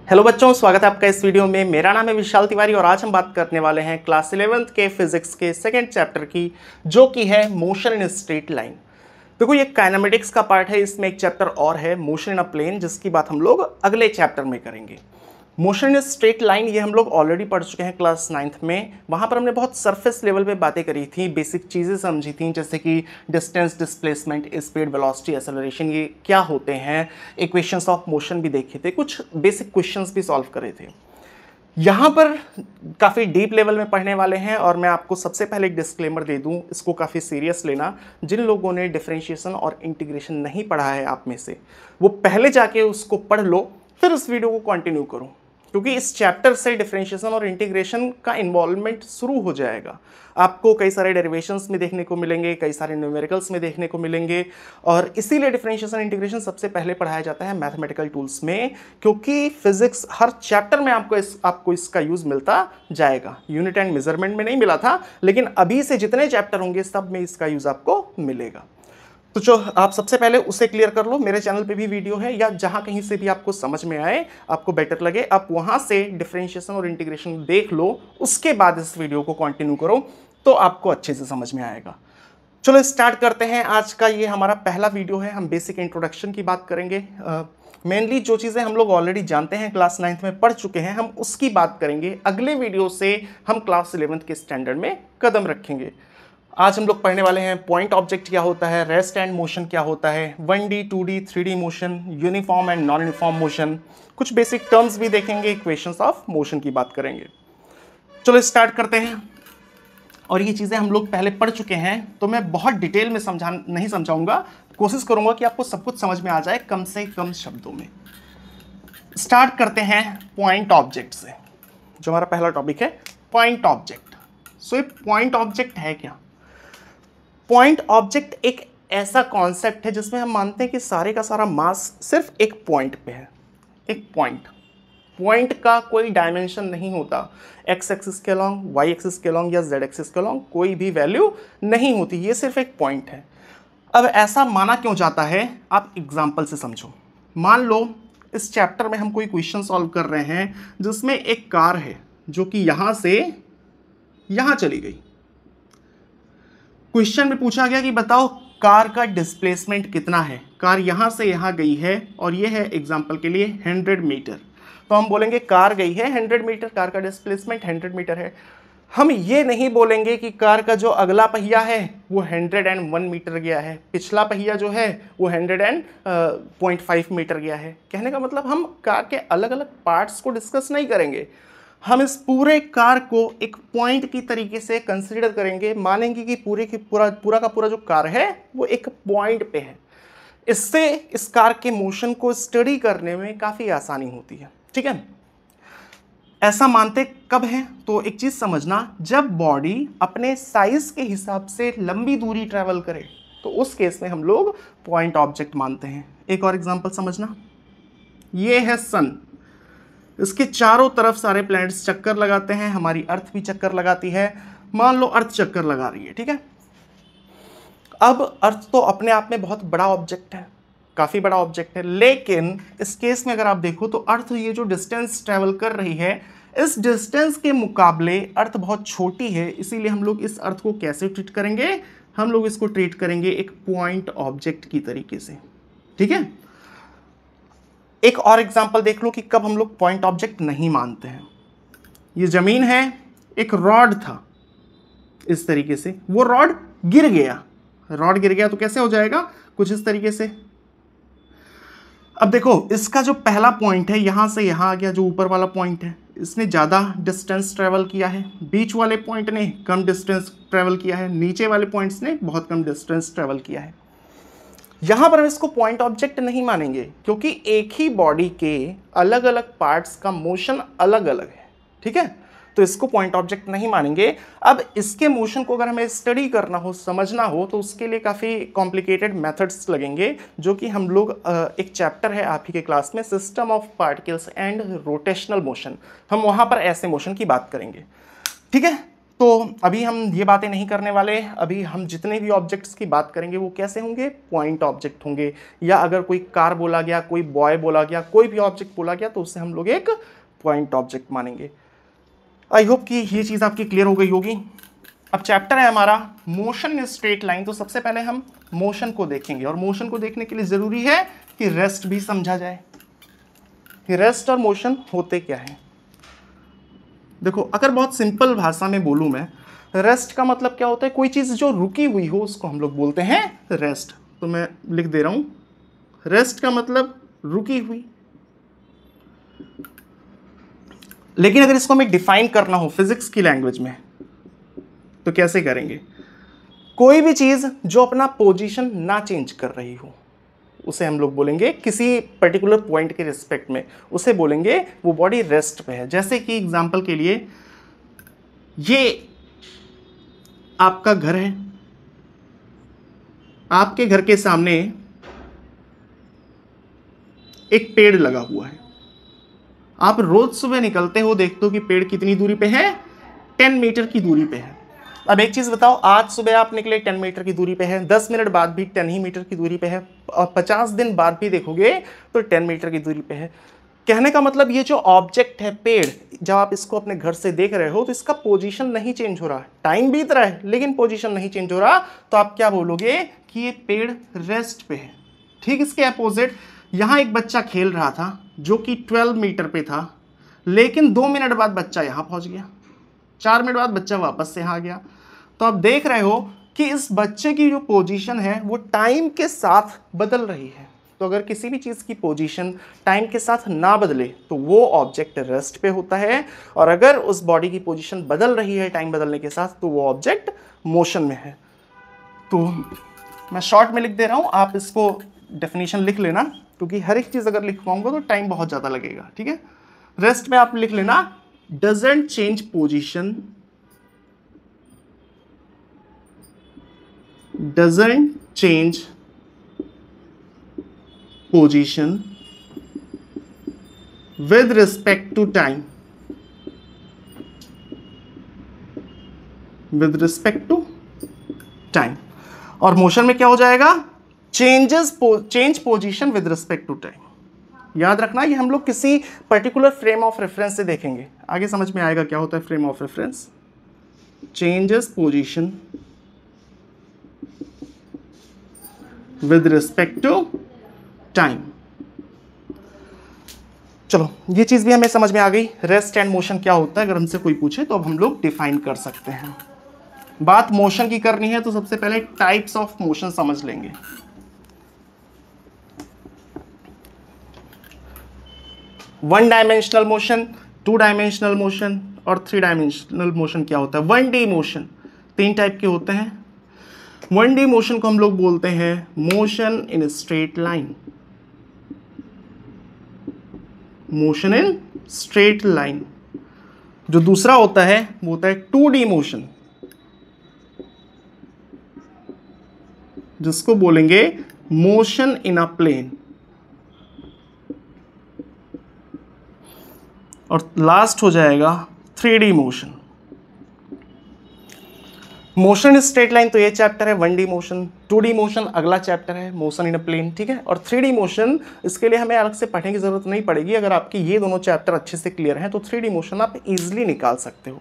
Hello बच्चों, स्वागत है आपका इस वीडियो में। मेरा नाम है विशाल तिवारी और आज हम बात करने वाले हैं क्लास 11th के फिजिक्स के सेकंड चैप्टर की, जो कि है मोशन इन स्ट्रेट लाइन। देखो, ये काइनेमेटिक्स का पार्ट है। इसमें एक चैप्टर और है मोशन इन अ प्लेन, जिसकी बात हम लोग अगले चैप्टर में करेंगे। मोशन इन स्ट्रेट लाइन ये हम लोग ऑलरेडी पढ़ चुके हैं क्लास 9th में। वहाँ पर हमने बहुत सरफेस लेवल पे बातें करी थी, बेसिक चीज़ें समझी थी, जैसे कि distance, displacement, speed, velocity, acceleration ये क्या होते हैं। इक्वेशंस ऑफ मोशन भी देखे थे, कुछ बेसिक क्वेश्चंस भी सॉल्व करे थे। यहाँ पर काफ़ी डीप लेवल में पढ़ने वाले हैं और मैं आपको सबसे पहले एक डिस्क्लेमर दे दूँ, इसको काफ़ी सीरियस लेना। जिन लोगों ने डिफरेंशिएशन और इंटीग्रेशन नहीं पढ़ा है आप में से, वो पहले जाके उसको पढ़ लो, फिर इस वीडियो को कंटिन्यू करो, क्योंकि इस चैप्टर से डिफरेंशिएशन और इंटीग्रेशन का इन्वॉल्वमेंट शुरू हो जाएगा। आपको कई सारे डेरिवेशंस में देखने को मिलेंगे, कई सारे न्यूमेरिकल्स में देखने को मिलेंगे, और इसीलिए डिफरेंशिएशन इंटीग्रेशन सबसे पहले पढ़ाया जाता है मैथमेटिकल टूल्स में, क्योंकि फिजिक्स हर चैप्टर में आपको इसका यूज़ मिलता जाएगा। यूनिट एंड मेजरमेंट में नहीं मिला था, लेकिन अभी से जितने चैप्टर होंगे सब में इसका यूज़ आपको मिलेगा। तो जो आप सबसे पहले उसे क्लियर कर लो। मेरे चैनल पे भी वीडियो है, या जहाँ कहीं से भी आपको समझ में आए, आपको बेटर लगे, आप वहाँ से डिफरेंशिएशन और इंटीग्रेशन देख लो, उसके बाद इस वीडियो को कंटिन्यू करो, तो आपको अच्छे से समझ में आएगा। चलो स्टार्ट करते हैं। आज का ये हमारा पहला वीडियो है। हम बेसिक इंट्रोडक्शन की बात करेंगे। मेनली जो चीज़ें हम लोग ऑलरेडी जानते हैं, क्लास 9th में पढ़ चुके हैं, हम उसकी बात करेंगे। अगले वीडियो से हम क्लास 11th के स्टैंडर्ड में कदम रखेंगे। आज हम लोग पढ़ने वाले हैं पॉइंट ऑब्जेक्ट क्या होता है, रेस्ट एंड मोशन क्या होता है, 1D, 2D, 3D motion, uniform and non uniform motion, कुछ बेसिक टर्म्स भी देखेंगे, इक्वेशंस ऑफ मोशन की बात करेंगे। चलो स्टार्ट करते हैं। और ये चीज़ें हम लोग पहले पढ़ चुके हैं, तो मैं बहुत डिटेल में नहीं समझाऊंगा। कोशिश करूंगा कि आपको सब कुछ समझ में आ जाए कम से कम शब्दों में। स्टार्ट करते हैं पॉइंट ऑब्जेक्ट से, जो हमारा पहला टॉपिक है, पॉइंट ऑब्जेक्ट। सो ये पॉइंट ऑब्जेक्ट है क्या? पॉइंट ऑब्जेक्ट एक ऐसा कॉन्सेप्ट है जिसमें हम मानते हैं कि सारे का सारा मास सिर्फ एक पॉइंट पे है। एक पॉइंट का कोई डायमेंशन नहीं होता। एक्स एक्सिस के अलॉन्ग, वाई एक्सिस के अलॉन्ग या जेड एक्सिस के अलॉन्ग कोई भी वैल्यू नहीं होती। ये सिर्फ एक पॉइंट है। अब ऐसा माना क्यों जाता है, आप एग्जाम्पल से समझो। मान लो इस चैप्टर में हम कोई क्वेश्चन सॉल्व कर रहे हैं जिसमें एक कार है जो कि यहाँ से यहाँ चली गई। क्वेश्चन में पूछा गया कि बताओ कार का डिस्प्लेसमेंट कितना है। कार यहाँ से यहाँ गई है और ये है एग्जांपल के लिए 100 मीटर। तो हम बोलेंगे कार गई है 100 मीटर, कार का डिस्प्लेसमेंट 100 मीटर है। हम ये नहीं बोलेंगे कि कार का जो अगला पहिया है वो 101 मीटर गया है, पिछला पहिया जो है वो 100.5 मीटर गया है। कहने का मतलब हम कार के अलग अलग पार्ट्स को डिस्कस नहीं करेंगे। हम इस पूरे कार को एक पॉइंट की तरीके से कंसीडर करेंगे, मानेंगे कि पूरा का पूरा जो कार है वो एक पॉइंट पे है। इससे इस कार के मोशन को स्टडी करने में काफ़ी आसानी होती है। ठीक है, ऐसा मानते कब है? तो एक चीज़ समझना, जब बॉडी अपने साइज के हिसाब से लंबी दूरी ट्रैवल करे तो उस केस में हम लोग पॉइंट ऑब्जेक्ट मानते हैं। एक और एग्जांपल समझना, ये है सन। इसके चारों तरफ सारे प्लैनेट्स चक्कर लगाते हैं, हमारी अर्थ भी चक्कर लगाती है। मान लो अर्थ चक्कर लगा रही है, ठीक है। अब अर्थ तो अपने आप में बहुत बड़ा ऑब्जेक्ट है, काफ़ी बड़ा ऑब्जेक्ट है, लेकिन इस केस में अगर आप देखो तो अर्थ ये जो डिस्टेंस ट्रैवल कर रही है, इस डिस्टेंस के मुकाबले अर्थ बहुत छोटी है। इसीलिए हम लोग इस अर्थ को कैसे ट्रीट करेंगे? हम लोग इसको ट्रीट करेंगे एक पॉइंट ऑब्जेक्ट की तरीके से। ठीक है, एक और एग्जांपल देख लो कि कब हम लोग पॉइंट ऑब्जेक्ट नहीं मानते हैं। ये जमीन है, एक रॉड था इस तरीके से, वो रॉड गिर गया तो कैसे हो जाएगा? कुछ इस तरीके से। अब देखो, इसका जो पहला पॉइंट है यहां से यहां आ गया, जो ऊपर वाला पॉइंट है इसने ज़्यादा डिस्टेंस ट्रेवल किया है, बीच वाले पॉइंट ने कम डिस्टेंस ट्रेवल किया है, नीचे वाले पॉइंट्स ने बहुत कम डिस्टेंस ट्रेवल किया है। यहां पर हम इसको पॉइंट ऑब्जेक्ट नहीं मानेंगे, क्योंकि एक ही बॉडी के अलग अलग पार्ट्स का मोशन अलग अलग है। ठीक है, तो इसको पॉइंट ऑब्जेक्ट नहीं मानेंगे। अब इसके मोशन को अगर हमें स्टडी करना हो, समझना हो, तो उसके लिए काफ़ी कॉम्प्लिकेटेड मेथड्स लगेंगे, जो कि हम लोग एक चैप्टर है आप ही के क्लास में, system of particles and rotational motion, हम वहाँ पर ऐसे मोशन की बात करेंगे। ठीक है, तो अभी हम ये बातें नहीं करने वाले। अभी हम जितने भी ऑब्जेक्ट्स की बात करेंगे वो कैसे होंगे, पॉइंट ऑब्जेक्ट होंगे, या अगर कोई कार बोला गया, कोई बॉय बोला गया, कोई भी ऑब्जेक्ट बोला गया तो उससे हम लोग एक पॉइंट ऑब्जेक्ट मानेंगे। आई होप कि ये चीज़ आपकी क्लियर हो गई होगी। अब चैप्टर है हमारा मोशन इन स्ट्रेट लाइन। तो सबसे पहले हम मोशन को देखेंगे, और मोशन को देखने के लिए ज़रूरी है कि रेस्ट भी समझा जाए कि रेस्ट और मोशन होते क्या है। देखो, अगर बहुत सिंपल भाषा में बोलूँ मैं, रेस्ट का मतलब क्या होता है, कोई चीज़ जो रुकी हुई हो उसको हम लोग बोलते हैं रेस्ट। तो मैं लिख दे रहा हूँ, रेस्ट का मतलब रुकी हुई। लेकिन अगर इसको हमें डिफाइन करना हो फिजिक्स की लैंग्वेज में तो कैसे करेंगे? कोई भी चीज़ जो अपना पोजीशन ना चेंज कर रही हो उसे हम लोग बोलेंगे, किसी पर्टिकुलर पॉइंट के रिस्पेक्ट में उसे बोलेंगे वो बॉडी रेस्ट पे है। जैसे कि एग्जांपल के लिए ये आपका घर है, आपके घर के सामने एक पेड़ लगा हुआ है। आप रोज सुबह निकलते हो, देखते हो कि पेड़ कितनी दूरी पे है, 10 मीटर की दूरी पे है। अब एक चीज़ बताओ, आज सुबह आप निकले 10 मीटर की दूरी पे है, 10 मिनट बाद भी 10 ही मीटर की दूरी पे है, और 50 दिन बाद भी देखोगे तो 10 मीटर की दूरी पे है। कहने का मतलब ये जो ऑब्जेक्ट है पेड़, जब आप इसको अपने घर से देख रहे हो तो इसका पोजीशन नहीं चेंज हो रहा, टाइम बीत रहा है लेकिन पोजीशन नहीं चेंज हो रहा, तो आप क्या बोलोगे कि ये पेड़ रेस्ट पे है। ठीक इसके अपोजिट यहाँ एक बच्चा खेल रहा था जो कि 12 मीटर पे था, लेकिन 2 मिनट बाद बच्चा यहाँ पहुँच गया, 4 मिनट बाद बच्चा वापस से यहाँ आ गया। तो आप देख रहे हो कि इस बच्चे की जो पोजीशन है वो टाइम के साथ बदल रही है। तो अगर किसी भी चीज़ की पोजीशन टाइम के साथ ना बदले तो वो ऑब्जेक्ट रेस्ट पे होता है, और अगर उस बॉडी की पोजीशन बदल रही है टाइम बदलने के साथ तो वो ऑब्जेक्ट मोशन में है। तो मैं शॉर्ट में लिख दे रहा हूँ, आप इसको डेफिनेशन लिख लेना, क्योंकि हर एक चीज़ अगर लिखवाऊंगा तो टाइम बहुत ज़्यादा लगेगा। ठीक है, रेस्ट में आप लिख लेना, doesn't change position, doesn't change position with respect to time, with respect to time। और मोशन में क्या हो जाएगा, change position with respect to time. याद रखना, ये हम लोग किसी पर्टिकुलर फ्रेम ऑफ रेफरेंस से देखेंगे, आगे समझ में आएगा क्या होता है frame of reference. Changes position with respect to time. चलो, ये चीज़ भी हमें समझ में आ गई, रेस्ट एंड मोशन क्या होता है। अगर हमसे कोई पूछे तो अब हम लोग डिफाइन कर सकते हैं। बात मोशन की करनी है तो सबसे पहले टाइप्स ऑफ मोशन समझ लेंगे। One dimensional motion, two dimensional motion और थ्री डायमेंशनल मोशन क्या होता है। 1D मोशन 3 टाइप के होते हैं। 1D मोशन को हम लोग बोलते हैं motion in straight line, motion in straight line. जो दूसरा होता है वो होता है 2D मोशन, जिसको बोलेंगे मोशन इन अ प्लेन। और लास्ट हो जाएगा 3D motion. Motion in straight line तो ये चैप्टर है 1D मोशन, 2D मोशन अगला चैप्टर है मोशन इन अ प्लेन। ठीक है, और 3D मोशन इसके लिए हमें अलग से पढ़ने की जरूरत नहीं पड़ेगी। अगर आपके ये दोनों चैप्टर अच्छे से क्लियर हैं तो 3D मोशन आप इजीली निकाल सकते हो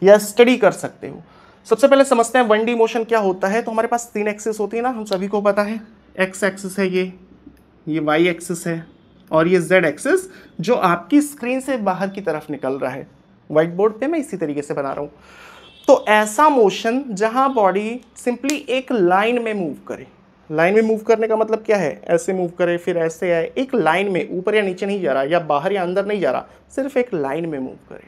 या स्टडी कर सकते हो। सबसे पहले समझते हैं 1D मोशन क्या होता है। तो हमारे पास 3 एक्सिस होती है ना, हम सभी को पता है। एक्स एक्सिस है ये वाई एक्सिस है, और ये जेड एक्सिस जो आपकी स्क्रीन से बाहर की तरफ निकल रहा है। व्हाइट बोर्ड पे मैं इसी तरीके से बना रहा हूँ। तो ऐसा मोशन जहां बॉडी सिंपली एक लाइन में मूव करे। लाइन में मूव करने का मतलब क्या है, ऐसे मूव करे फिर ऐसे आए, एक लाइन में, ऊपर या नीचे नहीं जा रहा या बाहर या अंदर नहीं जा रहा, सिर्फ एक लाइन में मूव करे।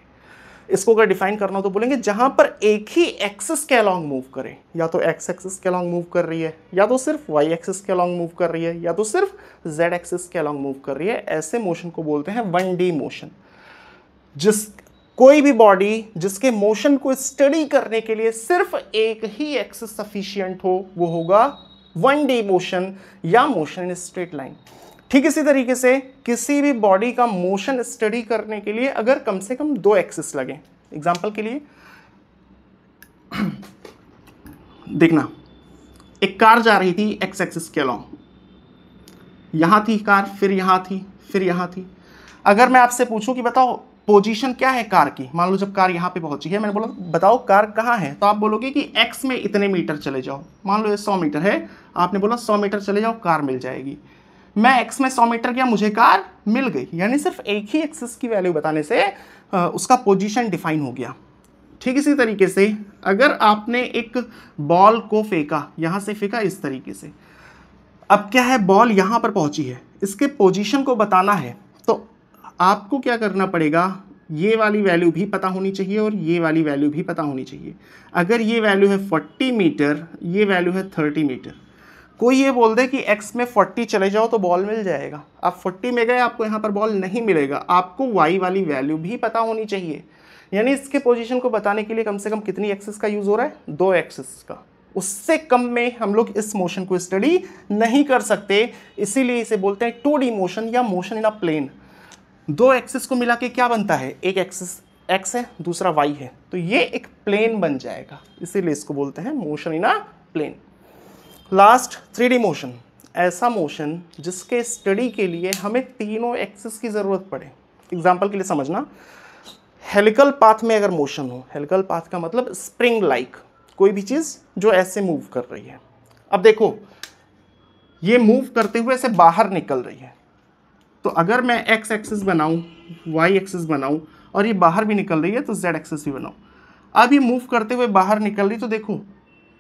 इसको अगर डिफाइन करना हो तो बोलेंगे जहां पर एक ही एक्सिस के अलॉन्ग मूव करे। या तो एक्स एक्सिस के अलॉन्ग मूव कर रही है, या तो सिर्फ वाई एक्सिस के अलॉन्ग मूव कर रही है, या तो सिर्फ जेड एक्सिस के अलॉन्ग मूव कर रही है। ऐसे मोशन को बोलते हैं 1D मोशन। कोई भी बॉडी जिसके मोशन को स्टडी करने के लिए सिर्फ एक ही एक्सिस सफिशिएंट हो वो होगा 1D मोशन या मोशन इन स्ट्रेट लाइन। ठीक इसी तरीके से किसी भी बॉडी का मोशन स्टडी करने के लिए अगर कम से कम 2 एक्सिस लगे, एग्जांपल के लिए देखना, एक कार जा रही थी एक्स एक्सिस के अलॉन्ग, यहाँ थी कार, फिर यहाँ थी, फिर यहाँ थी। अगर मैं आपसे पूछूं कि बताओ पोजीशन क्या है कार की, मान लो जब कार यहाँ पे पहुंची है, मैंने बोला बताओ कार कहाँ है, तो आप बोलोगे कि एक्स में इतने मीटर चले जाओ। मान लो ये 100 मीटर है, आपने बोला 100 मीटर चले जाओ कार मिल जाएगी। मैं एक्स में 100 मीटर गया, मुझे कार मिल गई। यानी सिर्फ एक ही एक्सिस की वैल्यू बताने से उसका पोजीशन डिफाइन हो गया। ठीक इसी तरीके से अगर आपने एक बॉल को फेंका, यहाँ से फेंका इस तरीके से, अब क्या है बॉल यहाँ पर पहुँची है, इसके पोजीशन को बताना है तो आपको क्या करना पड़ेगा, ये वाली वैल्यू भी पता होनी चाहिए और ये वाली वैल्यू भी पता होनी चाहिए। अगर ये वैल्यू है 40 मीटर, ये वैल्यू है 30 मीटर, कोई ये बोल दे कि x में 40 चले जाओ तो बॉल मिल जाएगा, आप 40 में गए, आपको यहाँ पर बॉल नहीं मिलेगा। आपको y वाली वैल्यू भी पता होनी चाहिए। यानी इसके पोजीशन को बताने के लिए कम से कम कितनी एक्सिस का यूज़ हो रहा है, 2 एक्सिस का। उससे कम में हम लोग इस मोशन को स्टडी नहीं कर सकते, इसीलिए इसे बोलते हैं 2D मोशन या motion in a plane. 2 axis को मिला के क्या बनता है, एक एक्सिस x है, दूसरा y है, तो ये एक प्लेन बन जाएगा, इसीलिए इसको बोलते हैं motion in a plane. Last 3D motion, ऐसा मोशन जिसके स्टडी के लिए हमें तीनों एक्सिस की ज़रूरत पड़े। एग्जाम्पल के लिए समझना, हेलिकल पाथ में अगर मोशन हो, हेलिकल पाथ का मतलब स्प्रिंग लाइक, कोई भी चीज़ जो ऐसे मूव कर रही है। अब देखो ये मूव करते हुए ऐसे बाहर निकल रही है, तो अगर मैं x एक्सिस बनाऊँ, y एक्सिस बनाऊँ और ये बाहर भी निकल रही है तो z एक्सिस भी बनाऊँ। अब ये मूव करते हुए बाहर निकल रही, तो देखो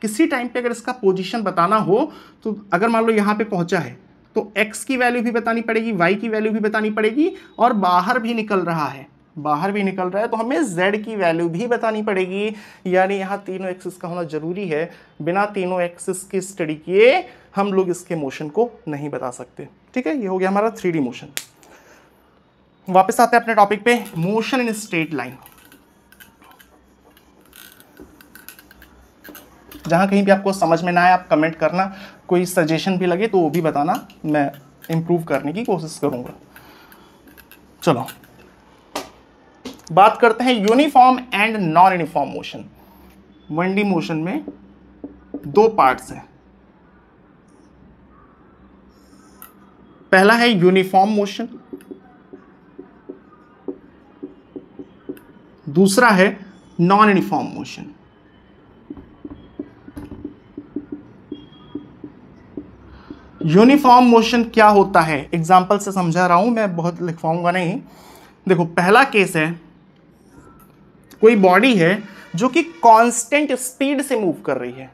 किसी टाइम पे अगर इसका पोजीशन बताना हो तो अगर मान लो यहाँ पे पहुँचा है तो x की वैल्यू भी बतानी पड़ेगी, y की वैल्यू भी बतानी पड़ेगी, और बाहर भी निकल रहा है, बाहर भी निकल रहा है तो हमें z की वैल्यू भी बतानी पड़ेगी। यानी यहाँ तीनों एक्सिस का होना जरूरी है, बिना तीनों एक्सिस की स्टडी किए हम लोग इसके मोशन को नहीं बता सकते। ठीक है, ये हो गया हमारा 3D मोशन। वापस आते हैं अपने टॉपिक पे, मोशन इन स्ट्रेट लाइन। जहाँ कहीं भी आपको समझ में ना आए आप कमेंट करना, कोई सजेशन भी लगे तो वो भी बताना, मैं इम्प्रूव करने की कोशिश करूँगा। चलो बात करते हैं uniform and non uniform motion. 1D motion में 2 पार्ट्स हैं, पहला है यूनिफॉर्म मोशन, दूसरा है non uniform motion. Uniform motion क्या होता है, एग्जाम्पल से समझा रहा हूं मैं, बहुत लिखवाऊंगा नहीं। देखो पहला केस है, कोई बॉडी है जो कि कांस्टेंट स्पीड से मूव कर रही है,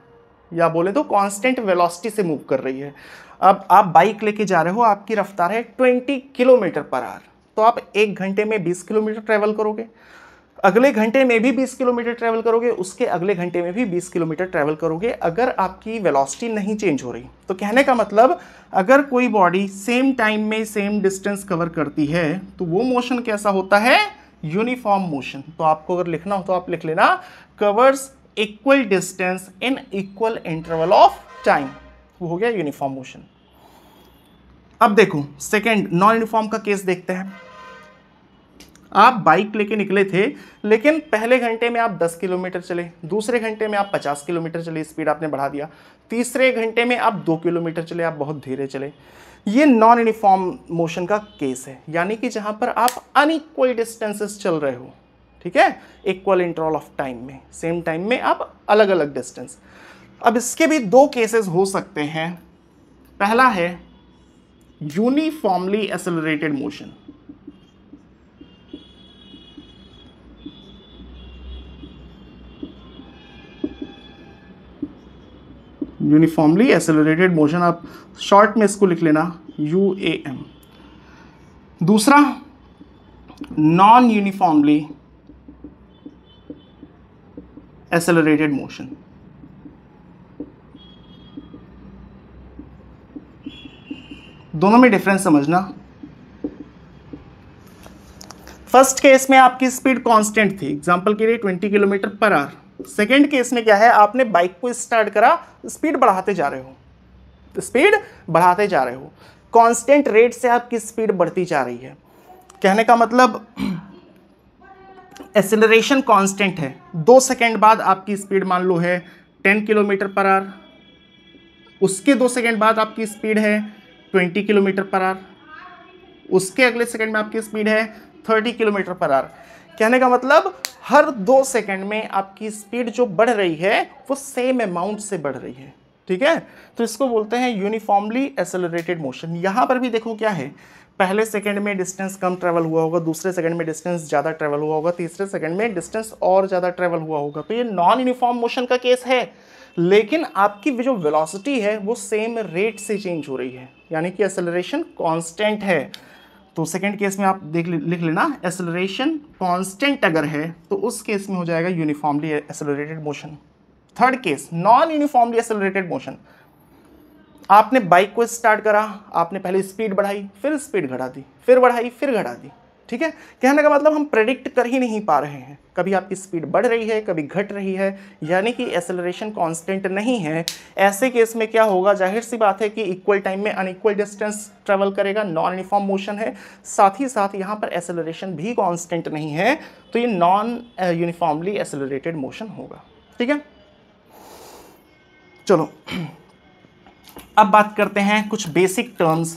या बोले तो कांस्टेंट वेलोसिटी से मूव कर रही है। अब आप बाइक लेके जा रहे हो, आपकी रफ्तार है 20 किलोमीटर पर आवर, तो आप 1 घंटे में 20 किलोमीटर ट्रैवल करोगे, अगले घंटे में भी 20 किलोमीटर ट्रैवल करोगे, उसके अगले घंटे में भी 20 किलोमीटर ट्रैवल करोगे, अगर आपकी वेलोसिटी नहीं चेंज हो रही। तो कहने का मतलब अगर कोई बॉडी सेम टाइम में सेम डिस्टेंस कवर करती है तो वो मोशन कैसा होता है, यूनिफॉर्म मोशन। तो आपको अगर लिखना हो तो आप लिख लेना, covers equal distance in equal interval of time, वो हो गया यूनिफॉर्म मोशन। अब देखो सेकेंड नॉन यूनिफॉर्म का केस देखते हैं। आप बाइक लेके निकले थे, लेकिन पहले घंटे में आप 10 किलोमीटर चले, दूसरे घंटे में आप 50 किलोमीटर चले, स्पीड आपने बढ़ा दिया, तीसरे घंटे में आप 2 किलोमीटर चले, आप बहुत धीरे चले। ये नॉन यूनिफॉर्म मोशन का केस है, यानी कि जहां पर आप अनइक्वल डिस्टेंसेस चल रहे हो, ठीक है, इक्वल इंटरवल ऑफ टाइम में, सेम टाइम में आप अलग अलग डिस्टेंस। अब इसके भी 2 केसेस हो सकते हैं। पहला है uniformly accelerated motion, uniformly accelerated motion, आप शॉर्ट में इसको लिख लेना UAM। दूसरा नॉन यूनिफॉर्मली एक्सेलरेटेड मोशन। दोनों में डिफरेंस समझना। फर्स्ट केस में आपकी स्पीड कांस्टेंट थी, एग्जांपल के लिए 20 kilometre per hour. Second case में क्या है, आपने बाइक को स्टार्ट करा, स्पीड बढ़ाते जा रहे हो, स्पीड बढ़ाते जा रहे हो, कांस्टेंट रेट से आपकी स्पीड बढ़ती जा रही है। कहने का मतलब एक्सेलरेशन कांस्टेंट है, 2 सेकंड बाद आपकी स्पीड मान लो है 10 किलोमीटर पर आवर, उसके 2 सेकंड बाद आपकी स्पीड है 20 किलोमीटर पर आवर, उसके अगले सेकंड में आपकी स्पीड है 30 किलोमीटर पर आवर। कहने का मतलब हर 2 सेकंड में आपकी स्पीड जो बढ़ रही है वो सेम अमाउंट से बढ़ रही है, ठीक है। तो इसको बोलते हैं यूनिफॉर्मली एक्सेलरेटेड मोशन। यहाँ पर भी देखो क्या है, पहले सेकंड में डिस्टेंस कम ट्रेवल हुआ होगा, दूसरे सेकंड में डिस्टेंस ज़्यादा ट्रेवल हुआ होगा, तीसरे सेकंड में डिस्टेंस और ज़्यादा ट्रेवल हुआ होगा। तो ये नॉन यूनिफॉर्म मोशन का केस है, लेकिन आपकी जो वेलोसिटी है वो सेम रेट से चेंज हो रही है, यानी कि एक्सेलरेशन कांस्टेंट है। तो सेकंड केस में आप लिख लेना, एक्सेलरेशन कांस्टेंट अगर है तो उस केस में हो जाएगा uniformly accelerated motion. Third case, non uniformly accelerated motion. आपने बाइक को स्टार्ट करा, आपने पहले स्पीड बढ़ाई, फिर स्पीड घटा दी, फिर बढ़ाई, फिर घटा दी, ठीक है। कहने का मतलब हम प्रेडिक्ट कर ही नहीं पा रहे हैं, कभी आपकी स्पीड बढ़ रही है, कभी घट रही है, यानी कि एक्सेलरेशन कांस्टेंट नहीं है। ऐसे केस में क्या होगा, जाहिर सी बात है कि इक्वल टाइम में अनइक्वल डिस्टेंस ट्रेवल करेगा, नॉन यूनिफॉर्म मोशन है, साथ ही साथ यहाँ पर एक्सेलरेशन भी कांस्टेंट नहीं है, तो ये नॉन यूनिफॉर्मली एक्सेलरेटेड मोशन होगा, ठीक है। चलो अब बात करते हैं कुछ बेसिक टर्म्स,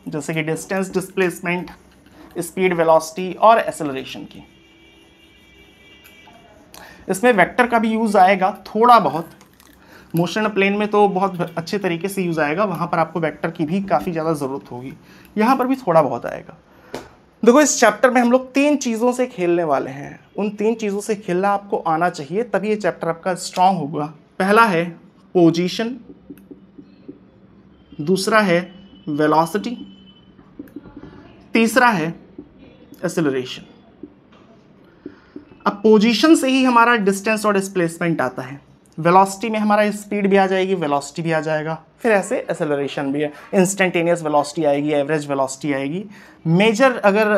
जैसे कि डिस्टेंस, डिस्प्लेसमेंट, स्पीड, वेलोसिटी और एक्सेलरेशन की। इसमें वेक्टर का भी यूज आएगा थोड़ा बहुत, मोशन प्लेन में तो बहुत अच्छे तरीके से यूज आएगा, वहां पर आपको वेक्टर की भी काफ़ी ज़्यादा ज़रूरत होगी, यहाँ पर भी थोड़ा बहुत आएगा। देखो इस चैप्टर में हम लोग 3 चीज़ों से खेलने वाले हैं, उन 3 चीज़ों से खेलना आपको आना चाहिए, तभी ये चैप्टर आपका स्ट्रांग होगा। पहला है पोजीशन, दूसरा है वेलोसिटी, तीसरा है एक्सेलरेशन। अब पोजीशन से ही हमारा डिस्टेंस और डिस्प्लेसमेंट आता है, वेलोसिटी में हमारा स्पीड भी आ जाएगी, वेलोसिटी भी आ जाएगा, फिर ऐसे एक्सेलरेशन भी है, इंस्टेंटेनियस वेलोसिटी आएगी, एवरेज वेलोसिटी आएगी। मेजर अगर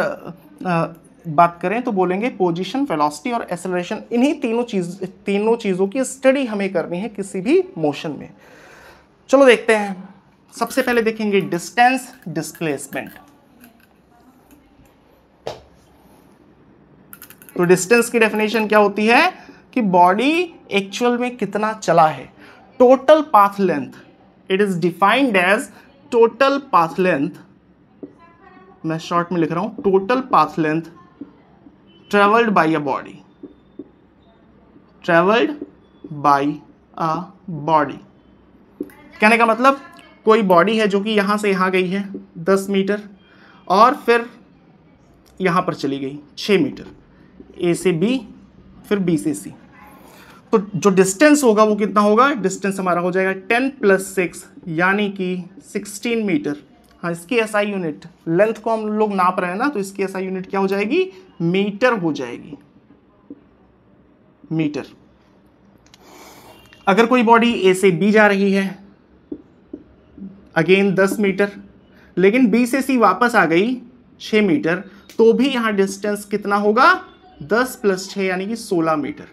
बात करें तो बोलेंगे पोजीशन, वेलोसिटी और एक्सेलरेशन, इन्हीं तीनों चीज़ों की स्टडी हमें करनी है किसी भी मोशन में। चलो देखते हैं, सबसे पहले देखेंगे डिस्टेंस, डिस्प्लेसमेंट। तो डिस्टेंस की डेफिनेशन क्या होती है कि बॉडी एक्चुअल में कितना चला है, total path length, it is defined as total path length, मैं शॉर्ट में लिख रहा हूं, total path length travelled by a body, travelled by a body. कहने का मतलब कोई बॉडी है जो कि यहां से यहां गई है 10 मीटर और फिर यहां पर चली गई 6 मीटर, ए से बी फिर बी से सी, तो जो डिस्टेंस होगा वो कितना होगा, डिस्टेंस हमारा हो जाएगा 10 + 6 यानी कि 16 मीटर। हाँ, इसकी एसआई यूनिट, लेंथ को हम लोग नाप रहे हैं ना, तो इसकी एसआई यूनिट क्या हो जाएगी, मीटर हो जाएगी, मीटर। अगर कोई बॉडी ए से बी जा रही है, अगेन 10 मीटर, लेकिन बी से सी वापस आ गई 6 मीटर, तो भी यहां डिस्टेंस कितना होगा, 10 + 6 यानी कि 16 मीटर।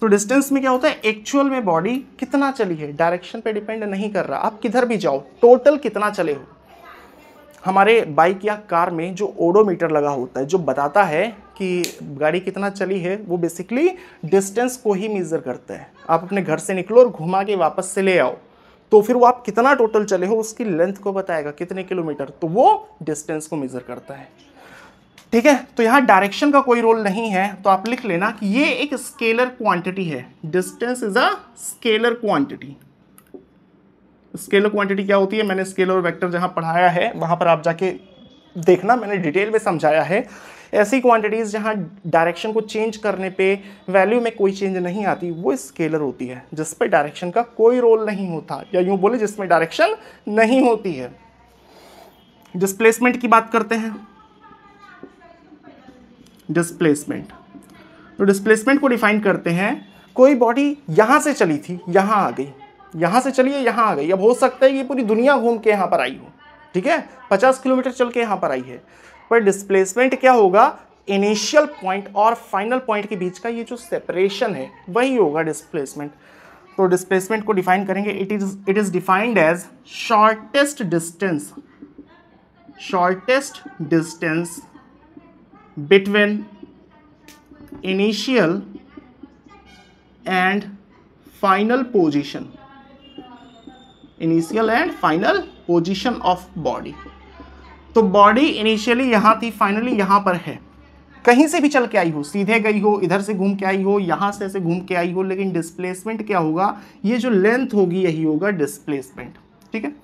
तो डिस्टेंस में क्या होता है, एक्चुअल में बॉडी कितना चली है, डायरेक्शन पे डिपेंड नहीं कर रहा, आप किधर भी जाओ टोटल कितना चले हो। हमारे बाइक या कार में जो ओडोमीटर लगा होता है, जो बताता है कि गाड़ी कितना चली है, वो बेसिकली डिस्टेंस को ही मेजर करता है। आप अपने घर से निकलो और घुमा के वापस से ले आओ, तो फिर वो आप कितना टोटल चले हो उसकी लेंथ को बताएगा, कितने किलोमीटर, तो वो डिस्टेंस को मेजर करता है, ठीक है। तो यहाँ डायरेक्शन का कोई रोल नहीं है, तो आप लिख लेना कि ये एक स्केलर क्वांटिटी है, distance is a scalar quantity. Scalar quantity क्या होती है, मैंने स्केलर और वेक्टर जहाँ पढ़ाया है वहाँ पर आप जाके देखना, मैंने डिटेल में समझाया है। ऐसी क्वांटिटीज़ जहाँ डायरेक्शन को चेंज करने पे वैल्यू में कोई चेंज नहीं आती, वो स्केलर होती है, जिस पे डायरेक्शन का कोई रोल नहीं होता, या यूँ बोले जिसमें डायरेक्शन नहीं होती है। डिस्प्लेसमेंट की बात करते हैं, डिस्प्लेसमेंट। तो डिस्प्लेसमेंट को डिफाइन करते हैं, कोई बॉडी यहाँ से चली थी, यहाँ आ गई, यहाँ से चली है, यहाँ आ गई। अब हो सकता है ये पूरी दुनिया घूम के यहाँ पर आई हो, ठीक है, 50 किलोमीटर चल के यहाँ पर आई है, पर डिस्प्लेसमेंट क्या होगा, इनिशियल पॉइंट और फाइनल पॉइंट के बीच का ये जो सेपरेशन है वही होगा डिस्प्लेसमेंट। तो डिस्प्लेसमेंट को डिफाइन करेंगे, it is defined as shortest distance between initial and final position, initial and final position of body. तो बॉडी इनिशियली यहां थी, फाइनली यहां पर है, कहीं से भी चल के आई हो, सीधे गई हो, इधर से घूम के आई हो, यहां से ऐसे घूम के आई हो, लेकिन डिस्प्लेसमेंट क्या होगा, ये जो लेंथ होगी यही होगा डिस्प्लेसमेंट। ठीक है,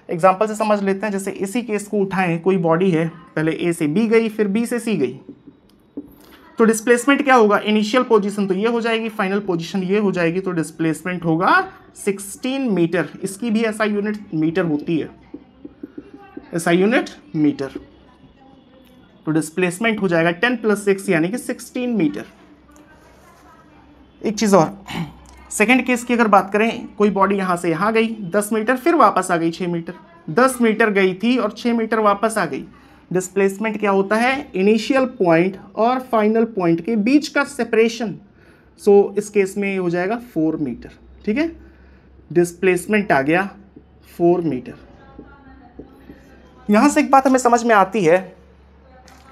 एग्जांपल से समझ लेते हैं। जैसे इसी केस को उठाएं, कोई बॉडी है, पहले ए से बी गई, फिर बी से सी गई, तो डिस्प्लेसमेंट क्या होगा, इनिशियल पोजीशन तो ये हो जाएगी, फाइनल पोजीशन ये हो जाएगी, तो डिस्प्लेसमेंट होगा 16 मीटर। इसकी भी एसआई यूनिट मीटर होती है, एसआई यूनिट मीटर। तो डिस्प्लेसमेंट हो जाएगा 10 + 6 यानी कि 16 मीटर। एक चीज़ और, सेकेंड केस की अगर बात करें, कोई बॉडी यहाँ से यहाँ गई 10 मीटर, फिर वापस आ गई 6 मीटर, 10 मीटर गई थी और 6 मीटर वापस आ गई। डिस्प्लेसमेंट क्या होता है, इनिशियल पॉइंट और फाइनल पॉइंट के बीच का सेपरेशन। सो इस केस में हो जाएगा 4 मीटर। ठीक है, डिस्प्लेसमेंट आ गया 4 मीटर। यहाँ से एक बात हमें समझ में आती है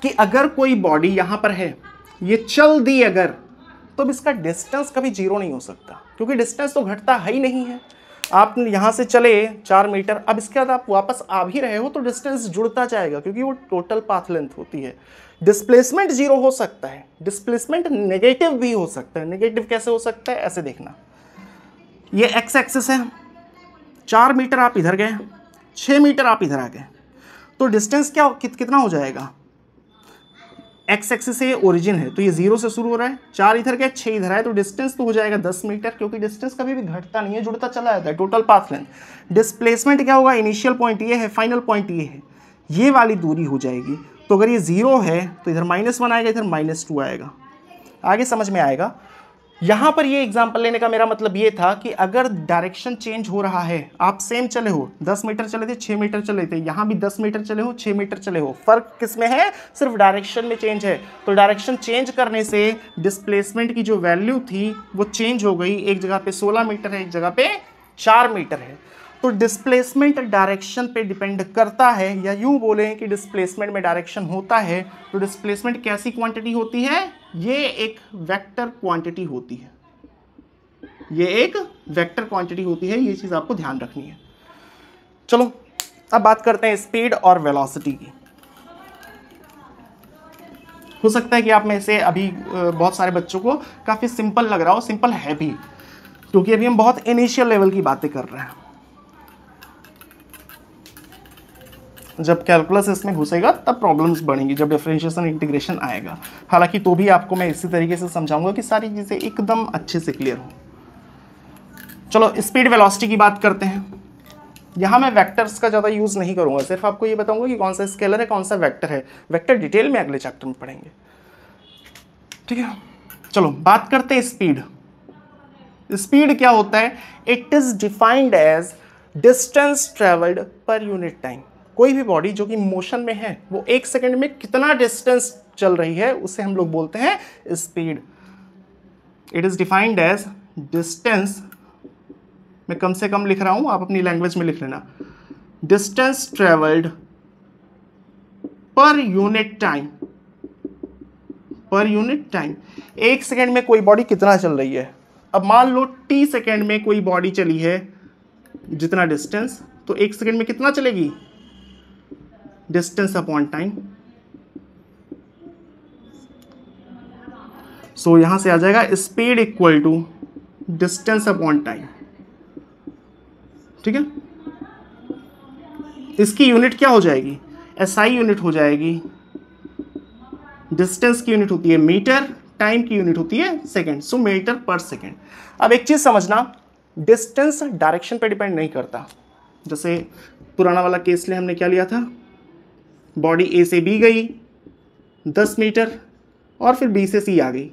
कि अगर कोई बॉडी यहाँ पर है, ये चल दी अगर, तो अब इसका डिस्टेंस कभी 0 नहीं हो सकता, क्योंकि डिस्टेंस तो घटता है ही नहीं है। आप यहाँ से चले 4 मीटर, अब इसके बाद आप वापस आ भी रहे हो तो डिस्टेंस जुड़ता जाएगा, क्योंकि वो टोटल पाथ लेंथ होती है। डिस्प्लेसमेंट 0 हो सकता है, डिस्प्लेसमेंट नेगेटिव भी हो सकता है। नेगेटिव कैसे हो सकता है, ऐसे देखना, ये एक्स एक्सिस है, 4 मीटर आप इधर गए, 6 मीटर आप इधर आ गए, तो डिस्टेंस क्या कितना हो जाएगा, एक्स एक्सिस से ओरिजिन है तो ये 0 से शुरू हो रहा है, 4 इधर गए, 6 इधर आए, तो डिस्टेंस तो हो जाएगा 10 मीटर, क्योंकि डिस्टेंस कभी भी घटता नहीं है, जुड़ता चला जाता है, टोटल पाथ लेंथ। डिस्प्लेसमेंट क्या होगा, इनिशियल पॉइंट ये है, फाइनल पॉइंट ये है, ये वाली दूरी हो जाएगी। तो अगर ये 0 है तो इधर -1 आएगा, इधर -2 आएगा। आगे समझ में आएगा। यहाँ पर ये एग्जाम्पल लेने का मेरा मतलब ये था कि अगर डायरेक्शन चेंज हो रहा है, आप सेम चले हो, 10 मीटर चले थे, 6 मीटर चले थे, यहाँ भी 10 मीटर चले हो, 6 मीटर चले हो, फर्क किस में है, सिर्फ डायरेक्शन में चेंज है। तो डायरेक्शन चेंज करने से डिस्प्लेसमेंट की जो वैल्यू थी वो चेंज हो गई, एक जगह पे 16 मीटर है, एक जगह पे 4 मीटर है। तो डिस्प्लेसमेंट डायरेक्शन पे डिपेंड करता है, या यूँ बोलें कि डिस्प्लेसमेंट में डायरेक्शन होता है। तो डिस्प्लेसमेंट कैसी क्वांटिटी होती है, ये एक वेक्टर क्वांटिटी होती है, ये एक वेक्टर क्वांटिटी होती है, ये चीज़ आपको ध्यान रखनी है। चलो अब बात करते हैं स्पीड और वेलोसिटी की। हो सकता है कि आप में से अभी बहुत सारे बच्चों को काफ़ी सिंपल लग रहा हो, सिंपल है भी, क्योंकि अभी हम बहुत इनिशियल लेवल की बातें कर रहे हैं। जब कैलकुलस इसमें घुसेगा तब प्रॉब्लम्स बढ़ेंगी, जब डिफरेंशिएशन इंटीग्रेशन आएगा। हालांकि तो भी आपको मैं इसी तरीके से समझाऊंगा कि सारी चीज़ें एकदम अच्छे से क्लियर हो। चलो स्पीड वेलोसिटी की बात करते हैं। यहाँ मैं वेक्टर्स का ज़्यादा यूज़ नहीं करूँगा, सिर्फ आपको ये बताऊँगा कि कौन सा स्केलर है, कौन सा वेक्टर है। वेक्टर डिटेल में अगले चैप्टर में पढ़ेंगे, ठीक है। चलो बात करते हैं स्पीड। स्पीड क्या होता है, it is defined as distance travelled per unit time. कोई भी बॉडी जो कि मोशन में है वो 1 सेकंड में कितना डिस्टेंस चल रही है उसे हम लोग बोलते हैं speed. It is defined as distance, मैं कम से कम लिख रहा हूं, आप अपनी लैंग्वेज में लिख लेना, distance travelled per unit time, पर यूनिट टाइम। 1 सेकंड में कोई बॉडी कितना चल रही है। अब मान लो t सेकंड में कोई बॉडी चली है जितना डिस्टेंस, तो 1 सेकंड में कितना चलेगी, डिस्टेंस अपॉन टाइम। सो यहां से आ जाएगा speed equal to distance upon time, ठीक है। इसकी यूनिट क्या हो जाएगी, एसआई यूनिट हो जाएगी। डिस्टेंस की यूनिट होती है मीटर, टाइम की यूनिट होती है सेकंड, सो मीटर पर सेकंड। अब एक चीज समझना, डिस्टेंस डायरेक्शन पे डिपेंड नहीं करता। जैसे पुराना वाला केस ले हमने क्या लिया था, बॉडी ए से बी गई 10 मीटर और फिर बी से सी आ गई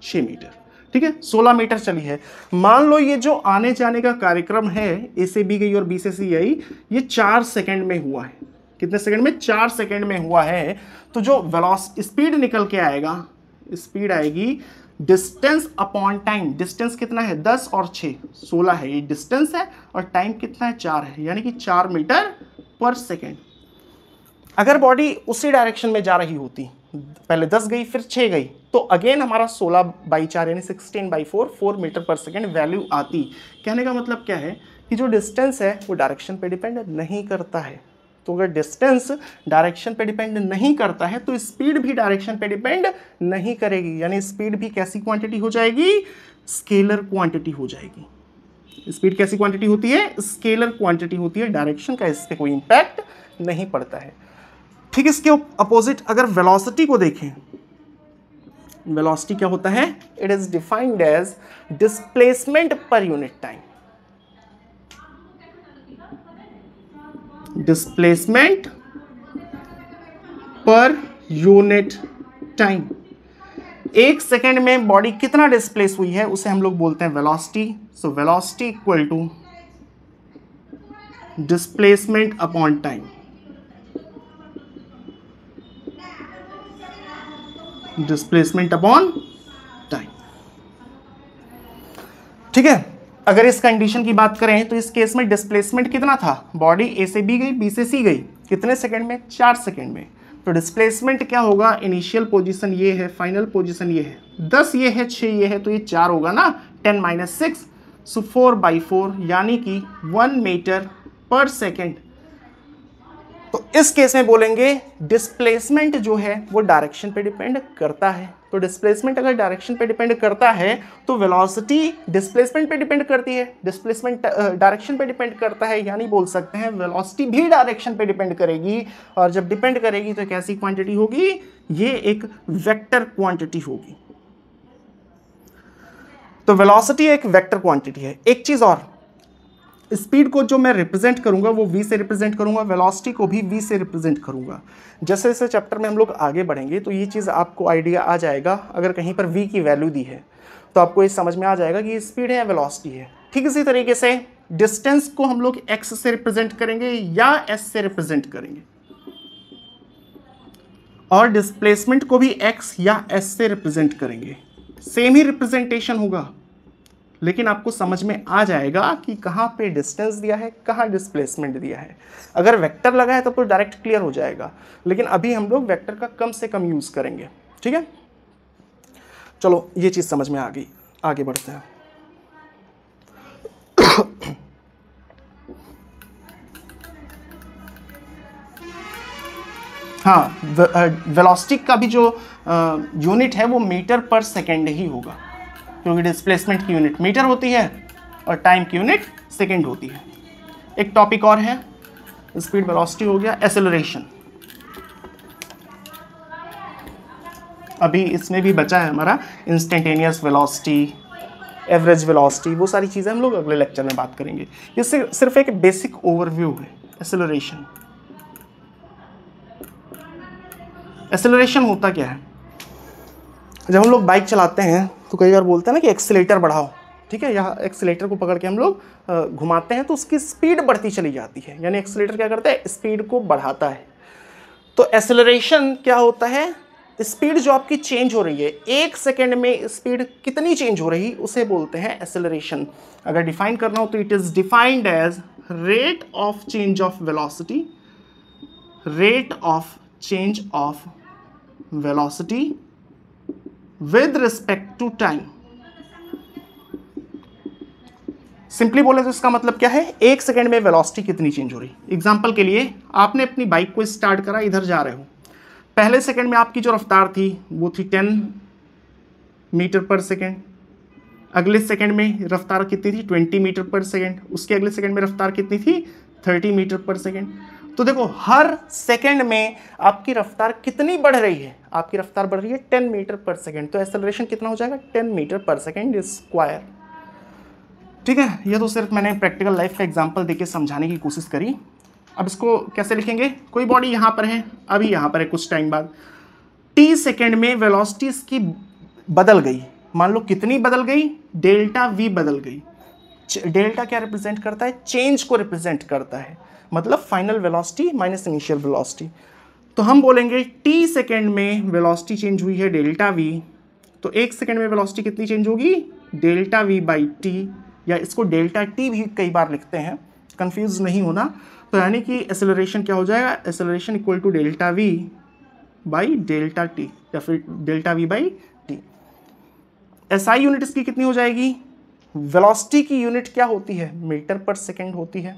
6 मीटर, ठीक है, 16 मीटर चली है। मान लो ये जो आने जाने का कार्यक्रम है, ए से बी गई और बी से सी आई, ये 4 सेकंड में हुआ है। कितने सेकंड में, 4 सेकंड में हुआ है। तो जो वेलोसिटी स्पीड निकल के आएगा, स्पीड आएगी डिस्टेंस अपॉन टाइम। डिस्टेंस कितना है, 10 और 6 16 है, ये डिस्टेंस है, और टाइम कितना है, 4 है, यानी कि 4 मीटर पर सेकेंड। अगर बॉडी उसी डायरेक्शन में जा रही होती, पहले 10 गई फिर 6 गई, तो अगेन हमारा 16/4 यानी 16/4 4 मीटर पर सेकेंड वैल्यू आती। कहने का मतलब क्या है कि जो डिस्टेंस है वो डायरेक्शन पे डिपेंड नहीं करता है। तो अगर डिस्टेंस डायरेक्शन पे डिपेंड नहीं करता है तो स्पीड भी डायरेक्शन पे डिपेंड नहीं करेगी, यानी स्पीड भी कैसी क्वांटिटी हो जाएगी, स्केलर क्वांटिटी हो जाएगी। स्पीड कैसी क्वांटिटी होती है, स्केलर क्वांटिटी होती है, डायरेक्शन का इस पे कोई इंपैक्ट नहीं पड़ता है। ठीक, इसके अपोजिट अगर वेलोसिटी को देखें, वेलोसिटी क्या होता है, it is defined as displacement per unit time. Displacement per unit time, एक सेकेंड में बॉडी कितना डिस्प्लेस हुई है उसे हम लोग बोलते हैं velocity. So velocity equal to displacement upon time. Displacement upon time. ठीक है, अगर इस कंडीशन की बात करें तो इस केस में डिस्प्लेसमेंट कितना था, बॉडी ए से बी गई, बी से सी गई, कितने सेकंड में, 4 सेकंड में। तो डिस्प्लेसमेंट क्या होगा, इनिशियल पोजीशन ये है, फाइनल पोजीशन ये है, 10 ये है, 6 ये है, तो ये 4 होगा ना, 10 - 6, सो 4/4 यानी कि 1 मीटर पर सेकेंड। तो इस केस में बोलेंगे डिस्प्लेसमेंट जो है वो डायरेक्शन पे डिपेंड करता है। तो डिस्प्लेसमेंट अगर डायरेक्शन पे डिपेंड करता है तो वेलोसिटी डिस्प्लेसमेंट पे डिपेंड करती है, डिस्प्लेसमेंट डायरेक्शन पे डिपेंड करता है, यानी बोल सकते हैं वेलोसिटी भी डायरेक्शन पे डिपेंड करेगी। और जब डिपेंड करेगी तो कैसी क्वांटिटी होगी, ये एक वेक्टर क्वांटिटी होगी। तो वेलोसिटी एक वेक्टर क्वांटिटी है। एक चीज और, स्पीड को जो मैं रिप्रेजेंट करूंगा वो v से रिप्रेजेंट करूंगा, वेलोसिटी को भी v से रिप्रेजेंट करूंगा। जैसे जैसे चैप्टर में हम लोग आगे बढ़ेंगे तो ये चीज़ आपको आइडिया आ जाएगा। अगर कहीं पर v की वैल्यू दी है तो आपको ये समझ में आ जाएगा कि ये स्पीड है या वेलोसिटी है। ठीक इसी तरीके से डिस्टेंस को हम लोग x से रिप्रेजेंट करेंगे या s से रिप्रेजेंट करेंगे, और डिस्प्लेसमेंट को भी x या s से रिप्रेजेंट करेंगे। सेम ही रिप्रेजेंटेशन होगा, लेकिन आपको समझ में आ जाएगा कि कहाँ पे डिस्टेंस दिया है, कहाँ डिस्प्लेसमेंट दिया है। अगर वेक्टर लगा है तब तो डायरेक्ट क्लियर हो जाएगा, लेकिन अभी हम लोग वेक्टर का कम से कम यूज़ करेंगे। ठीक है, चलो ये चीज़ समझ में आ गई, आगे बढ़ते हैं। हाँ, वेलोसिटी का भी जो यूनिट है वो मीटर पर सेकेंड ही होगा, क्योंकि डिस्प्लेसमेंट की यूनिट मीटर होती है और टाइम की यूनिट सेकेंड होती है। एक टॉपिक और है, स्पीड वेलोसिटी हो गया, एक्सेलरेशन। अभी इसमें भी बचा है हमारा इंस्टेंटेनियस वेलोसिटी, एवरेज वेलोसिटी, वो सारी चीज़ें हम लोग अगले लेक्चर में बात करेंगे। ये सिर्फ एक बेसिक ओवरव्यू है एक्सेलरेशन। एक्सेलरेशन होता क्या है, जब हम लोग बाइक चलाते हैं तो कई बार बोलते हैं ना कि एक्सीलेटर बढ़ाओ। ठीक है, यहाँ एक्सीलेटर को पकड़ के हम लोग घुमाते हैं तो उसकी स्पीड बढ़ती चली जाती है, यानी एक्सीलेटर क्या करता है, स्पीड को बढ़ाता है। तो एक्सेलरेशन क्या होता है, स्पीड जो आपकी चेंज हो रही है, 1 सेकेंड में स्पीड कितनी चेंज हो रही उसे बोलते हैं एक्सेलरेशन। अगर डिफाइन करना हो तो it is defined as rate of change of velocity, rate of change of velocity with respect to time. Simply बोले तो इसका मतलब क्या है, 1 सेकेंड में वेलोसिटी कितनी चेंज हो रही। एग्जांपल के लिए आपने अपनी बाइक को स्टार्ट करा, इधर जा रहे हो, पहले सेकेंड में आपकी जो रफ्तार थी वो थी 10 मीटर पर सेकेंड, अगले सेकेंड में रफ्तार कितनी थी 20 मीटर पर सेकेंड, उसके अगले सेकेंड में रफ्तार कितनी थी 30 मीटर पर सेकेंड। तो देखो हर सेकेंड में आपकी रफ्तार कितनी बढ़ रही है, आपकी रफ्तार बढ़ रही है 10 मीटर पर सेकेंड, तो एक्सेलरेशन कितना हो जाएगा 10 मीटर पर सेकेंड स्क्वायर। ठीक है, ये तो सिर्फ मैंने प्रैक्टिकल लाइफ का एग्जांपल देके समझाने की कोशिश करी। अब इसको कैसे लिखेंगे, कोई बॉडी यहाँ पर है, अभी यहाँ पर है, कुछ टाइम बाद t सेकेंड में वेलोसिटी इसकी बदल गई, मान लो कितनी बदल गई, डेल्टा v बदल गई। डेल्टा क्या रिप्रेजेंट करता है, चेंज को रिप्रेजेंट करता है, मतलब final velocity minus initial velocity. तो हम बोलेंगे t सेकेंड में वेलोसिटी चेंज हुई है डेल्टा v, तो 1 सेकेंड में वेलोसिटी कितनी चेंज होगी, डेल्टा v बाई टी, या इसको डेल्टा टी भी कई बार लिखते हैं, कंफ्यूज नहीं होना। तो यानी कि एक्सेलरेशन क्या हो जाएगा, acceleration equal to delta v by delta t या फिर delta v by t. SI unit इसकी कितनी हो जाएगी? वेलोसिटी की यूनिट क्या होती है? मीटर पर सेकेंड होती है।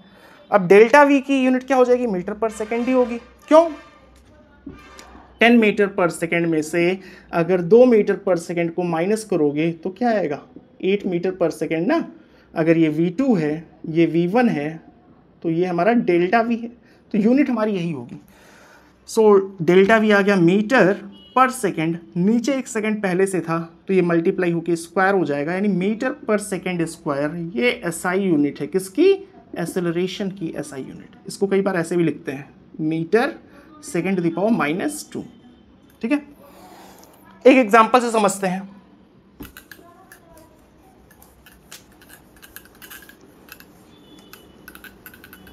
अब डेल्टा वी की यूनिट क्या हो जाएगी? मीटर पर सेकेंड ही होगी। क्यों? 10 मीटर पर सेकेंड में से अगर 2 मीटर पर सेकेंड को माइनस करोगे तो क्या आएगा? 8 मीटर पर सेकेंड ना। अगर ये V2 है, ये V1 है, तो ये हमारा डेल्टा वी है, तो यूनिट हमारी यही होगी। सो डेल्टा वी आ गया मीटर पर सेकेंड, नीचे 1 सेकेंड पहले से था तो ये मल्टीप्लाई होकर स्क्वायर हो जाएगा, यानी मीटर पर सेकेंड स्क्वायर। ये एसआई यूनिट है, किसकी? एक्सेलरेशन की एसआई यूनिट। इसको कई बार ऐसे भी लिखते हैं, metre second to the power -2। ठीक है, एक एग्जांपल से समझते हैं।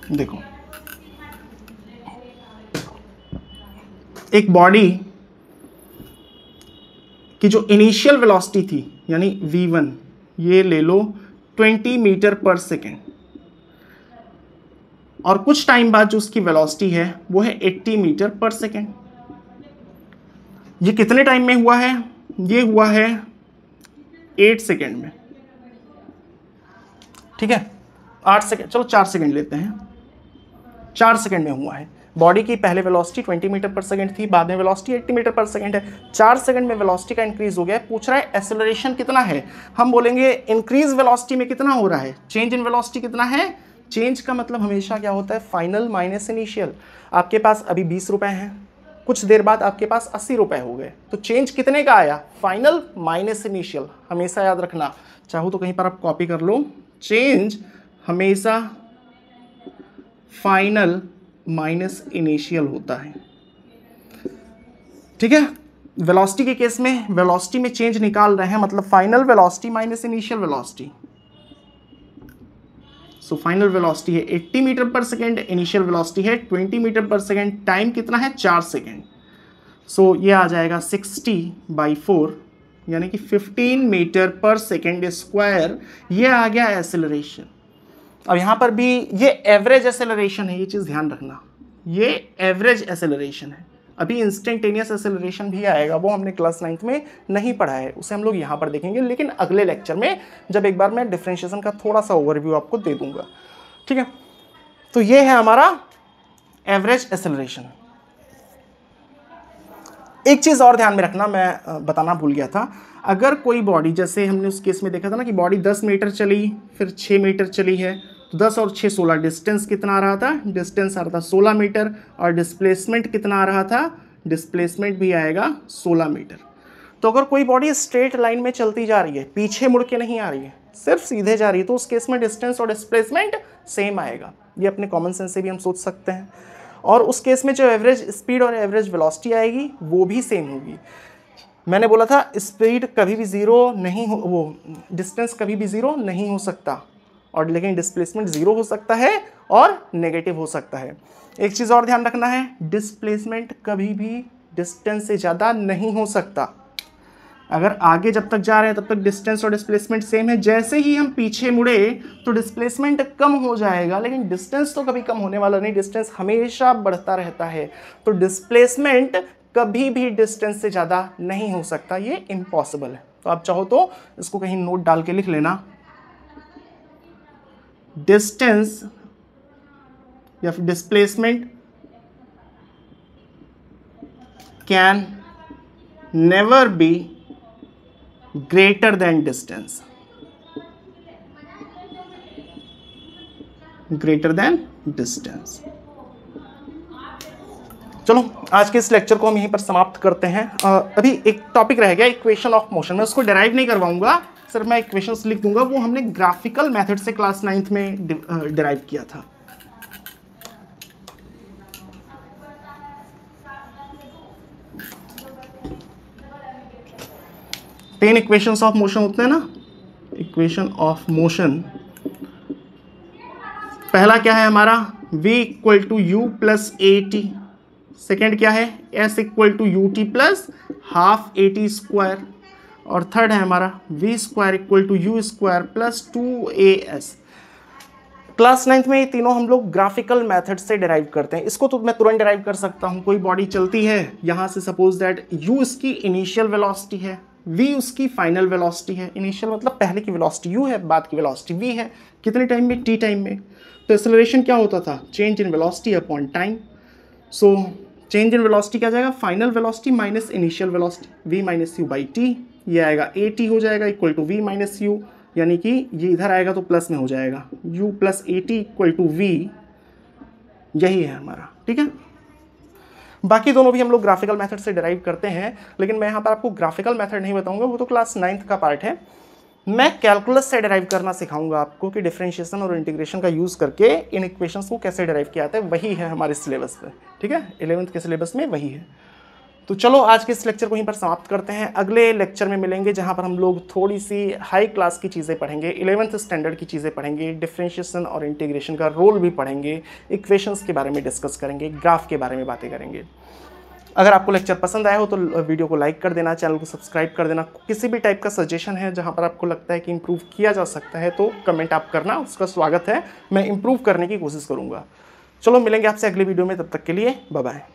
देखो, एक बॉडी की जो इनिशियल वेलोसिटी थी यानी v1, ये ले लो 20 मीटर पर सेकेंड, और कुछ टाइम बाद जो उसकी वेलोसिटी है वो है 80 मीटर पर सेकेंड। ये कितने टाइम में हुआ है? ये हुआ है 8 सेकेंड में। ठीक है, 8 सेकेंड, चलो 4 सेकेंड लेते हैं, 4 सेकेंड में हुआ है। बॉडी की पहले वेलोसिटी 20 मीटर पर सेकेंड थी, बाद में वेलोसिटी 80 मीटर पर सेकेंड है। 4 सेकेंड में वेलोसिटी का इंक्रीज हो गया। पूछ रहा है एक्सेलरेशन कितना है। हम बोलेंगे इंक्रीज वेलोसिटी में कितना हो रहा है? चेंज इन वेलोसिटी कितना है? चेंज का मतलब हमेशा क्या होता है? Final minus initial. आपके पास अभी 20 रुपए हैं, कुछ देर बाद आपके पास 80 रुपए हो गए, तो चेंज कितने का आया? Final minus initial. हमेशा याद रखना, चाहो तो कहीं पर आप कॉपी कर लो, चेंज हमेशा फाइनल माइनस इनिशियल होता है। ठीक है, वेलोसिटी के केस में वेलोसिटी में चेंज निकाल रहे हैं, मतलब final velocity minus initial velocity. So final velocity है 80 मीटर पर सेकेंड, इनिशियल वेलोसिटी है 20 मीटर पर सेकेंड, टाइम कितना है? 4 सेकेंड। सो ये आ जाएगा 60/4, यानी कि 15 मीटर पर सेकेंड स्क्वायर। ये आ गया एक्सेलरेशन। अब यहाँ पर भी ये एवरेज एक्सेलरेशन है, ये चीज़ ध्यान रखना, ये एवरेज एक्सेलरेशन है। अभी इंस्टेंटेनियस एक्सेलरेशन भी आएगा, वो हमने क्लास 9th में नहीं पढ़ा है, उसे हम लोग यहाँ पर देखेंगे, लेकिन अगले लेक्चर में, जब एक बार मैं डिफरेंशिएशन का थोड़ा सा ओवरव्यू आपको दे दूंगा। ठीक है, तो ये है हमारा एवरेज एक्सेलरेशन। एक चीज़ और ध्यान में रखना, मैं बताना भूल गया था। अगर कोई बॉडी, जैसे हमने उस केस में देखा था ना कि बॉडी 10 मीटर चली, फिर 6 मीटर चली है, तो 10 और 6 16, डिस्टेंस कितना आ रहा था? डिस्टेंस आ रहा था 16 मीटर। और डिस्प्लेसमेंट कितना आ रहा था? डिस्प्लेसमेंट भी आएगा 16 मीटर। तो अगर कोई बॉडी स्ट्रेट लाइन में चलती जा रही है, पीछे मुड़ के नहीं आ रही है, सिर्फ सीधे जा रही है, तो उस केस में डिस्टेंस और डिस्प्लेसमेंट सेम आएगा। ये अपने कॉमन सेंस से भी हम सोच सकते हैं। और उस केस में जो एवरेज स्पीड और एवरेज वेलोसिटी आएगी वो भी सेम होगी। मैंने बोला था स्पीड कभी भी ज़ीरो नहीं हो, वो डिस्टेंस कभी भी ज़ीरो नहीं हो सकता, और लेकिन डिस्प्लेसमेंट ज़ीरो हो सकता है और नेगेटिव हो सकता है। एक चीज़ और ध्यान रखना है, डिस्प्लेसमेंट कभी भी डिस्टेंस से ज़्यादा नहीं हो सकता। अगर आगे जब तक जा रहे हैं तब तक डिस्टेंस और डिस्प्लेसमेंट सेम है, जैसे ही हम पीछे मुड़े तो डिस्प्लेसमेंट कम हो जाएगा, लेकिन डिस्टेंस तो कभी कम होने वाला नहीं, डिस्टेंस हमेशा बढ़ता रहता है। तो डिस्प्लेसमेंट कभी भी डिस्टेंस से ज़्यादा नहीं हो सकता, ये इम्पॉसिबल है। तो आप चाहो तो इसको कहीं नोट डाल के लिख लेना, डिस्टेंस या फिर displacement can never be greater than distance, greater than distance. चलो आज के इस लेक्चर को हम यहीं पर समाप्त करते हैं। अभी एक टॉपिक रह गया, इक्वेशन ऑफ मोशन। मैं उसको डेराइव नहीं करवाऊंगा, सिर्फ मैं इक्वेशंस लिख दूंगा, वो हमने ग्राफिकल मेथड से क्लास 9th में डेराइव किया था। टेन इक्वेशंस ऑफ मोशन होते हैं ना, इक्वेशन ऑफ मोशन। पहला क्या है हमारा? v equal to u plus a t. Second क्या है? s equal to u t plus half a t square. और थर्ड है हमारा v square equal to u square plus 2as। Class 9th में ये तीनों हम लोग ग्राफिकल मेथड से डिराइव करते हैं। इसको तो मैं तुरंत डिराइव कर सकता हूँ। कोई बॉडी चलती है, यहाँ से सपोज दैट u इसकी इनिशियल वेलोसिटी है, v उसकी फाइनल वेलोसिटी है। इनिशियल मतलब पहले की वेलोसिटी u है, बाद की वेलोसिटी v है। कितने टाइम में? t टाइम में। तो एक्सेलरेशन क्या होता था? Change in velocity upon time. So change in velocity क्या जाएगा? Final velocity minus initial velocity, v minus u by t. ये आएगा at हो जाएगा equal to v minus u, यानी कि ये इधर आएगा तो प्लस में हो जाएगा, u plus at equal to v। यही है हमारा, ठीक है। बाकी दोनों भी हम लोग ग्राफिकल मेथड से डिराइव करते हैं, लेकिन मैं यहाँ पर आपको ग्राफिकल मेथड नहीं बताऊंगा, वो तो क्लास 9th का पार्ट है। मैं कैलकुलस से डिराइव करना सिखाऊंगा आपको कि डिफरेंशिएशन और इंटीग्रेशन का यूज़ करके इन इक्वेशंस को कैसे डिराइव किया जाता है। वही है हमारे सिलेबस पे, ठीक है। 11th के सिलेबस में वही है। तो चलो आज के इस लेक्चर को यहीं पर समाप्त करते हैं। अगले लेक्चर में मिलेंगे जहां पर हम लोग थोड़ी सी हाई क्लास की चीज़ें पढ़ेंगे, 11th स्टैंडर्ड की चीज़ें पढ़ेंगे, डिफरेंशिएशन और इंटीग्रेशन का रोल भी पढ़ेंगे, इक्वेशंस के बारे में डिस्कस करेंगे, ग्राफ के बारे में बातें करेंगे। अगर आपको लेक्चर पसंद आया हो तो वीडियो को लाइक कर देना, चैनल को सब्सक्राइब कर देना। किसी भी टाइप का सजेशन है जहाँ पर आपको लगता है कि इम्प्रूव किया जा सकता है तो कमेंट आप करना, उसका स्वागत है। मैं इम्प्रूव करने की कोशिश करूँगा। चलो मिलेंगे आपसे अगले वीडियो में, तब तक के लिए बाय बाय।